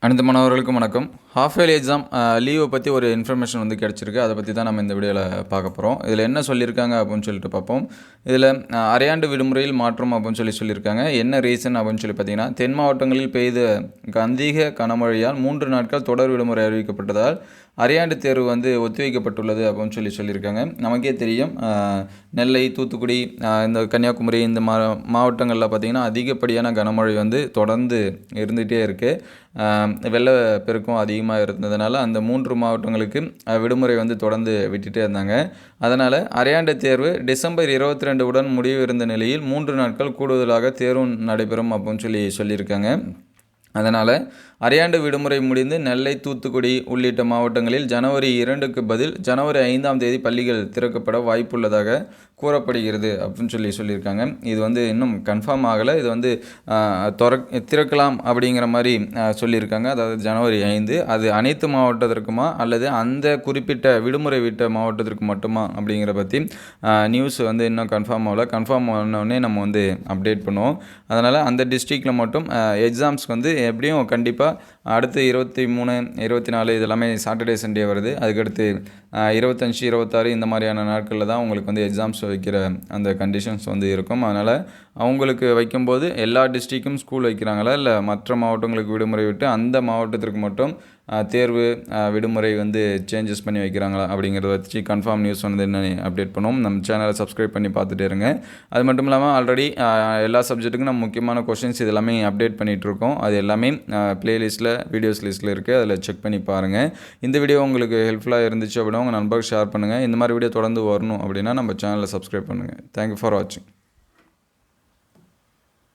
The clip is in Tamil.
அனைத்து மாணவர்களுக்கும் வணக்கம். ஹாஃப் இயர்லி எக்ஸாம் லீவை பற்றி ஒரு இன்ஃபர்மேஷன் வந்து கிடச்சிருக்கு. அதை பற்றி தான் நம்ம இந்த வீடியோவில் பார்க்க போகிறோம். இதில் என்ன சொல்லியிருக்காங்க அப்படின்னு சொல்லிட்டு பார்ப்போம். இதில் அரையாண்டு விடுமுறையில் மாற்றம் அப்படின்னு சொல்லியிருக்காங்க. என்ன ரீசன் அப்படின்னு சொல்லி பார்த்தீங்கன்னா, தென் மாவட்டங்களில் பெய்த அதிக கனமழையால் 3 நாட்கள் தொடர் விடுமுறை அறிவிக்கப்பட்டதால் அரையாண்டு தேர்வு வந்து ஒத்திவைக்கப்பட்டுள்ளது அப்படின்னு சொல்லியிருக்காங்க. நமக்கே தெரியும், நெல்லை, தூத்துக்குடி, இந்த கன்னியாகுமரி இந்த மாவட்டங்களில் பார்த்திங்கன்னா அதிகப்படியான கனமழை வந்து தொடர்ந்து இருந்துகிட்டே இருக்குது. வெள்ளப்பெருக்கம் அதிகமாக இருந்ததுனால அந்த 3 மாவட்டங்களுக்கு விடுமுறை வந்து தொடர்ந்து விட்டுட்டே இருந்தாங்க. அதனால் அரையாண்டு தேர்வு டிசம்பர் 22 உடன் முடிவு இருந்த நிலையில் 3 நாட்கள் கூடுதலாக தேர்வு நடைபெறும் அப்படின்னு சொல்லியிருக்காங்க. அதனால் அரையாண்டு விடுமுறை முடிந்து நெல்லை, தூத்துக்குடி உள்ளிட்ட மாவட்டங்களில் ஜனவரி 2க்கு பதில் ஜனவரி 5ஆம் தேதி பள்ளிகள் திறக்கப்பட வாய்ப்புள்ளதாக கூறப்படுகிறது அப்படின்னு சொல்லியிருக்காங்க. இது வந்து இன்னும் கன்ஃபார்ம் ஆகலை. இது வந்து திறக்கலாம் அப்படிங்கிற மாதிரி சொல்லியிருக்காங்க. அதாவது ஜனவரி 5 அது அனைத்து மாவட்டத்திற்குமா அல்லது அந்த குறிப்பிட்ட விடுமுறை விட்ட மாவட்டத்திற்கு மட்டுமா அப்படிங்கிற பற்றி நியூஸ் வந்து இன்னும் கன்ஃபார்ம் ஆகலை. கன்ஃபார்ம் ஆனோடனே நம்ம வந்து அப்டேட் பண்ணுவோம். அதனால் அந்த டிஸ்ட்ரிக்டில் மட்டும் எக்ஸாம்ஸ் வந்து எப்படியும் கண்டிப்பாக அடுத்து 23, 24 இது எல்லாமே சாட்டர்டே சண்டே வருது. அதுக்கடுத்து 25, 26 இந்த மாதிரியான நாட்களில் தான் உங்களுக்கு வந்து எக்ஸாம்ஸ் வைக்கிற அந்த கண்டிஷன்ஸ் வந்து இருக்கும். அதனால் அவங்களுக்கு வைக்கும்போது எல்லா டிஸ்ட்ரிக்கும் ஸ்கூல் வைக்கிறாங்களா இல்லை மற்ற மாவட்டங்களுக்கு விடுமுறை விட்டு அந்த மாவட்டத்திற்கு மட்டும் தேர்வு விடுமுறை வந்து சேஞ்சஸ் பண்ணி வைக்கிறாங்களா அப்படிங்கிறத வச்சு கன்ஃபார்ம் நியூஸ் வந்து என்ன அப்டேட் பண்ணுவோம். நம்ம சேனலை சப்ஸ்கிரைப் பண்ணி பார்த்துட்டே இருங்க. அது மட்டும் இல்லாமல் ஆல்ரெடி எல்லா சப்ஜெக்ட்டுக்கும் நம்ம முக்கியமான கொஷின்ஸ் இது எல்லாமே அப்டேட் பண்ணிகிட்ருக்கோம். அது எல்லாமே ப்ளேலிஸ்ட்டில் வீடியோஸ் லிஸ்ட்டில் இருக்குது. அதில் செக் பண்ணி பாருங்கள். இந்த வீடியோ உங்களுக்கு ஹெல்ப்ஃபுல்லாக இருந்துச்சு அப்படின்னா உங்கள் நண்பர்கள் ஷேர் பண்ணுங்கள். இந்த மாதிரி வீடியோ தொடர்ந்து வரணும் அப்படின்னா நம்ம சேனலை சப்ஸ்கிரைப் பண்ணுங்கள். தேங்க்யூ ஃபார் வாட்சிங்.